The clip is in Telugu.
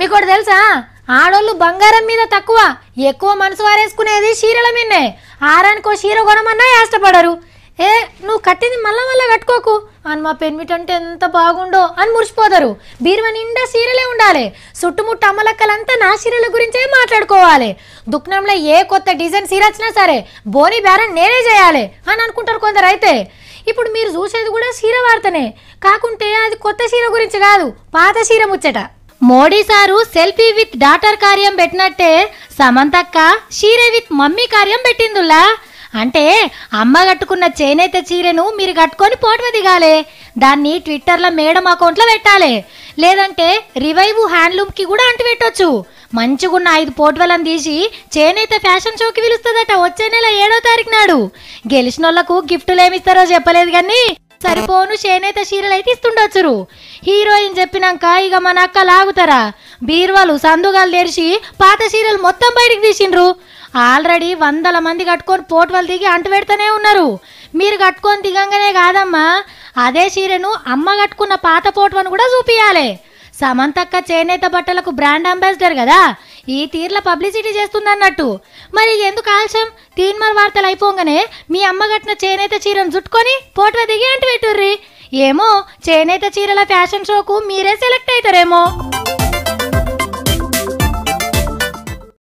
నీకోటి తెలుసా ఆడోళ్ళు బంగారం మీద తక్కువ ఎక్కువ మనసు వారేసుకునేది చీరల మీదనే ఆరానికో చీర కొనమన్నా ఇష్టపడరు ఏ నువ్వు కట్టింది మళ్ళా కట్టుకోకు అని మా పెన్మిటంటే ఎంత బాగుండో అని మురిసిపోతారు బీరువా నిండా చీరలే ఉండాలి చుట్టుముట్టు అమ్మలక్కలంతా నా చీరల గురించే మాట్లాడుకోవాలి దుఃఖంలో ఏ కొత్త డిజైన్ చీర వచ్చినా సరే బోని బేరం నేనే చేయాలి అని అనుకుంటారు కొందరు అయితే ఇప్పుడు మీరు చూసేది కూడా చీర వార్తనే కాకుంటే అది కొత్త చీర గురించి కాదు పాత చీర ముచ్చట Modi sir selfie with daughter కార్యం పెట్టినట్టే సమంతక్క చీర విత్ మమ్మీ కార్యం పెట్టిందుల్లా అంటే అమ్మ కట్టుకున్న చేనేత చీరను మీరు కట్టుకొని ఫోటో దిగాలి దాన్ని ట్విట్టర్లో మేడం అకౌంట్లో పెట్టాలి లేదంటే రివైవ్ హ్యాండ్లూమ్కి కూడా అంటిపెట్టొచ్చు మంచిగున్న 5 ఫోటోలను తీసి చేనేత ఫ్యాషన్ షోకి పిలుస్తుందట వచ్చే నెల 7వ తారీఖు నాడు గెలిచిన వాళ్ళకు గిఫ్టులు ఏమిస్తారో చెప్పలేదు కానీ సరిపోను చేనేత చీరలు అయితే ఇస్తుండొచ్చురు హీరోయిన్ చెప్పినాక ఇక మన అక్క లాగుతారా బీరువాలు సందుగాలు తెరిచి పాత చీరలు మొత్తం బయటికి తీసిండ్రు ఆల్రెడీ 100 మంది కట్టుకొని ఫోటోలు దిగి అంటు పెడతానే ఉన్నారు మీరు కట్టుకొని దిగంగానే కాదమ్మా అదే చీరను అమ్మ కట్టుకున్న పాత ఫోటోను కూడా చూపియాలి సమంతక్క చేనేత బట్టలకు బ్రాండ్ అంబాసిడర్ కదా ఈ తీర్ల పబ్లిసిటీ చేస్తుందన్నట్టు మరి ఎందుకు ఆలస్యం తీన్మార్ వార్తలు అయిపోగానే మీ అమ్మ కట్టిన చేనేత చీరను చుట్టుకొని ఫోటో దిగి అంటు పెట్టుర్రి ఏమో చేనేత చీరల ఫ్యాషన్ షోకు మీరే సెలెక్ట్ అవుతారేమో